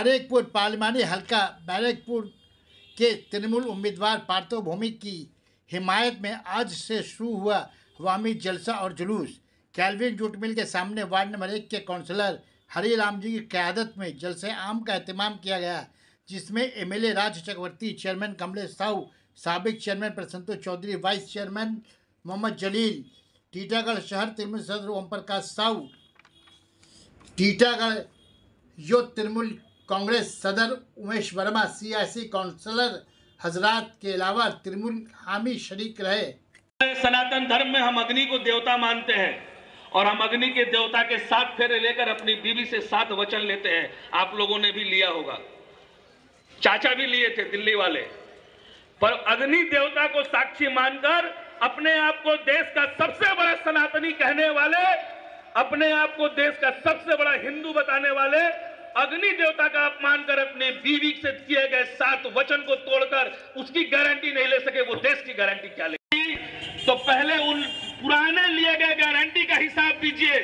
बैरकपुर पार्लिमानी हल्का बैरकपुर के तृणमूल उम्मीदवार पार्थो भौमिक की हिमायत में आज से शुरू हुआ अवामी जलसा और जुलूस। कैल्विन जूट मिल के सामने वार्ड नंबर 1 के काउंसलर हरिराम जी की क़यादत में जलसे आम का एहतमाम किया गया, जिसमें एमएलए राज चक्रवर्ती, चेयरमैन कमलेश साहू, साबिक chairman Prasanta Chowdhury, vice chairman Mohammad Jalil, Titagarh शहर तृणमूल सदस्य ओम प्रकाश साहू, टीटागढ़ युद्ध तृणमूल कांग्रेस सदर उमेश वर्मा, सियासी काउंसलर हजरात के अलावा तृणमूल हामी शरीक रहे। सनातन धर्म में हम अग्नि को देवता मानते हैं और हम अग्नि के देवता के 7 फेरे लेकर अपनी बीवी से 7 वचन लेते हैं। आप लोगों ने भी लिया होगा, चाचा भी लिए थे दिल्ली वाले। पर अग्नि देवता को साक्षी मानकर अपने आप को देश का सबसे बड़ा सनातनी कहने वाले, अपने आप को देश का सबसे बड़ा हिंदू बताने वाले अग्नि देवता का अपमान कर अपने बीवी से किए गए 7 वचन को तोड़कर उसकी गारंटी नहीं ले सके, वो देश की गारंटी क्या लेगी? तो पहले उन पुराने लिए गए गारंटी का हिसाब दीजिए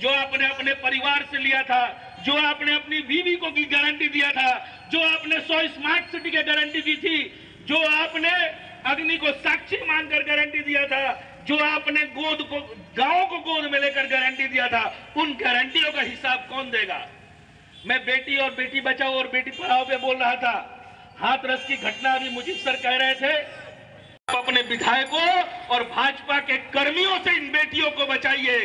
जो आपने अपने परिवार से लिया था, जो आपने अपनी बीवी को की गारंटी दिया था, जो आपने 100 स्मार्ट सिटी की गारंटी दी थी, जो आपने अग्नि को साक्षी मानकर गारंटी दिया था, जो आपने गोद को गांव को गोद में लेकर गारंटी दिया था, उन गारंटियों का हिसाब कौन देगा? मैं बेटी और बेटी बचाओ और बेटी पढ़ाओ पे बोल रहा था। हाथरस की घटना अभी मुजीब सर कह रहे थे, अपने विधायकों और भाजपा के कर्मियों से इन बेटियों को बचाइए,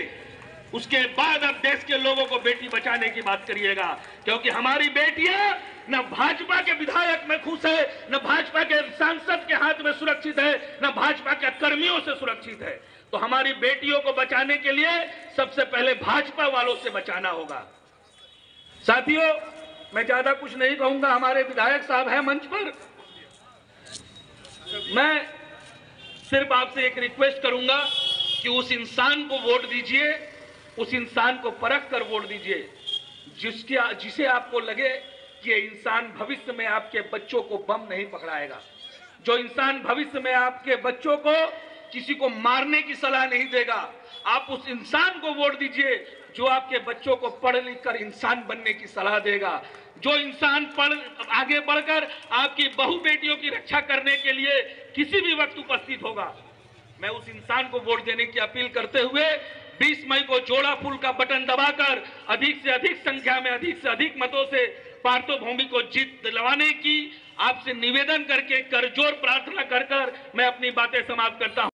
उसके बाद अब देश के लोगों को बेटी बचाने की बात करिएगा। क्योंकि हमारी बेटियां न भाजपा के विधायक में खुश है, न भाजपा के सांसद के हाथ में सुरक्षित है, न भाजपा के कर्मियों से सुरक्षित है। तो हमारी बेटियों को बचाने के लिए सबसे पहले भाजपा वालों से बचाना होगा। साथियों, मैं ज्यादा कुछ नहीं कहूंगा, हमारे विधायक साहब हैं मंच पर। मैं सिर्फ आपसे एक रिक्वेस्ट करूंगा कि उस इंसान को वोट दीजिए, उस इंसान को परख कर वोट दीजिए जिसे आपको लगे कि ये इंसान भविष्य में आपके बच्चों को बम नहीं पकड़ाएगा, जो इंसान भविष्य में आपके बच्चों को किसी को मारने की सलाह नहीं देगा। आप उस इंसान को वोट दीजिए जो आपके बच्चों को पढ़ लिख कर इंसान बनने की सलाह देगा, जो इंसान आगे बढ़कर आपकी बहु बेटियों की रक्षा करने के लिए किसी भी वक्त उपस्थित होगा। मैं उस इंसान को वोट देने की अपील करते हुए 20 मई को जोड़ा फूल का बटन दबाकर अधिक से अधिक संख्या में, अधिक से अधिक मतों से पार्थो भौमिक को जीत दिलवाने की आपसे निवेदन करके, करजोर प्रार्थना कर मैं अपनी बातें समाप्त करता हूं।